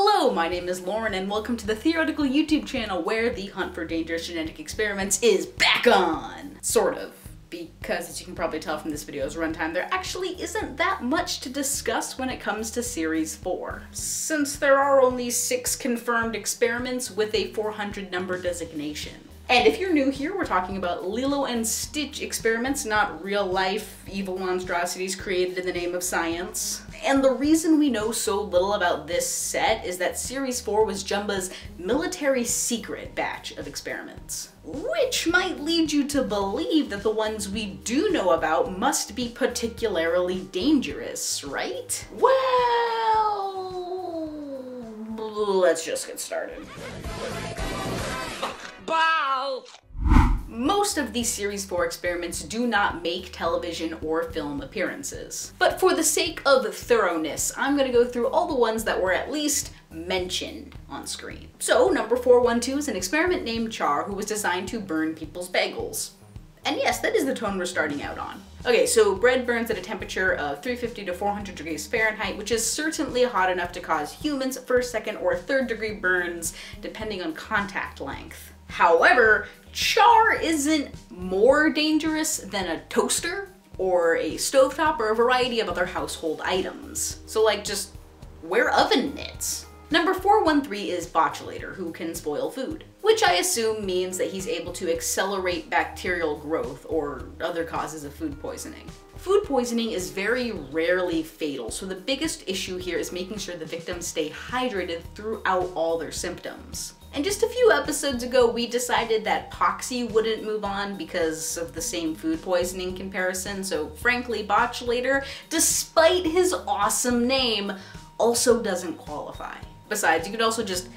Hello, my name is Lauren and welcome to the Theoretical YouTube channel where the hunt for dangerous genetic experiments is back on. Sort of. Because as you can probably tell from this video's runtime, there actually isn't that much to discuss when it comes to Series 4. Since there are only 6 confirmed experiments with a 400 number designation. And if you're new here, we're talking about Lilo and Stitch experiments, not real-life evil monstrosities created in the name of science. And the reason we know so little about this set is that Series 4 was Jumba's military secret batch of experiments. Which might lead you to believe that the ones we do know about must be particularly dangerous, right? Well, let's just get started. Bow! Most of these Series 4 experiments do not make television or film appearances. But for the sake of thoroughness, I'm gonna go through all the ones that were at least mentioned on screen. So, number 412 is an experiment named Char who was designed to burn people's bagels. And yes, that is the tone we're starting out on. Okay, so bread burns at a temperature of 350 to 400 degrees Fahrenheit, which is certainly hot enough to cause humans first, second, or third degree burns, depending on contact length. However, char isn't more dangerous than a toaster or a stovetop or a variety of other household items. So like, just wear oven mitts. Number 413 is Botuliator, who can spoil food, which I assume means that he's able to accelerate bacterial growth or other causes of food poisoning. Food poisoning is very rarely fatal, so the biggest issue here is making sure the victims stay hydrated throughout all their symptoms. And just a few episodes ago, we decided that Poxy wouldn't move on because of the same food poisoning comparison, so frankly, Botuliator, despite his awesome name, also doesn't qualify. Besides, you could also just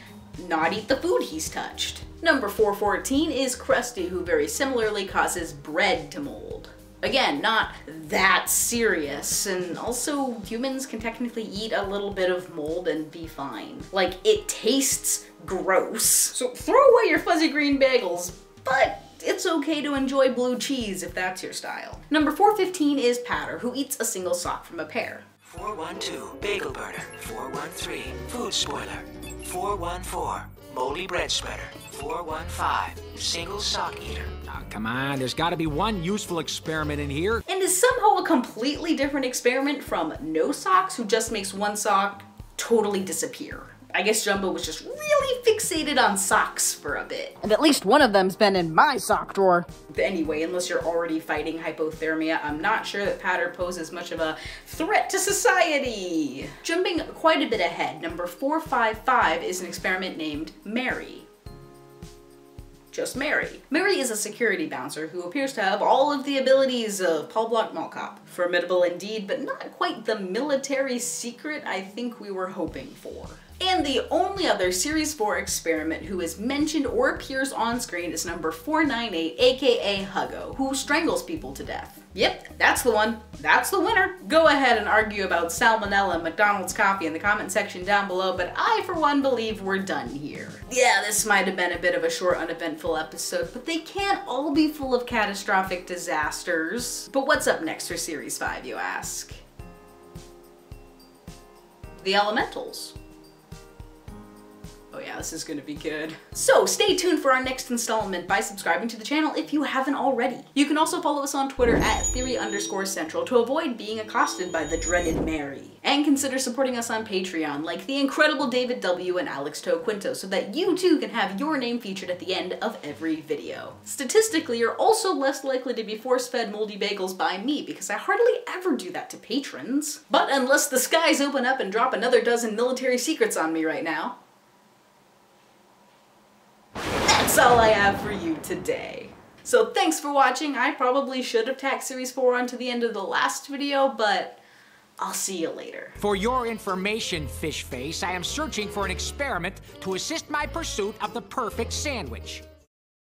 not eat the food he's touched. Number 414 is Krusty, who very similarly causes bread to mold. Again, not that serious, and also humans can technically eat a little bit of mold and be fine. Like, it tastes gross. So throw away your fuzzy green bagels, but it's okay to enjoy blue cheese if that's your style. Number 415 is Patter, who eats a single sock from a pear. 412, bagel burner. 413, food spoiler. 414, moldy bread spreader. 415, single sock eater. Oh, come on, there's gotta be one useful experiment in here. And is somehow a completely different experiment from No Socks, who just makes one sock totally disappear. I guess Jumbo was just really fixated on socks for a bit. And at least one of them's been in my sock drawer. Anyway, unless you're already fighting hypothermia, I'm not sure that Patter poses much of a threat to society. Jumping quite a bit ahead, number 455 is an experiment named Mary. Just Mary. Mary is a security bouncer who appears to have all of the abilities of Paul Blart Mall Cop. Formidable indeed, but not quite the military secret I think we were hoping for. And the only other Series 4 experiment who is mentioned or appears on screen is number 498, aka Huggo, who strangles people to death. Yep, that's the one. That's the winner. Go ahead and argue about salmonella and McDonald's coffee in the comment section down below, but I, for one, believe we're done here. Yeah, this might have been a bit of a short, uneventful episode, but they can't all be full of catastrophic disasters. But what's up next for Series 5, you ask? The Elementals. Oh yeah, this is gonna be good. So stay tuned for our next installment by subscribing to the channel if you haven't already. You can also follow us on Twitter at theory_central to avoid being accosted by the dreaded Mary. And consider supporting us on Patreon like the incredible David W. and Alex Quinto so that you too can have your name featured at the end of every video. Statistically, you're also less likely to be force-fed moldy bagels by me because I hardly ever do that to patrons. But unless the skies open up and drop another dozen military secrets on me right now, that's all I have for you today. So thanks for watching. I probably should have tacked Series 4 onto the end of the last video, but I'll see you later. For your information, fish face, I am searching for an experiment to assist my pursuit of the perfect sandwich.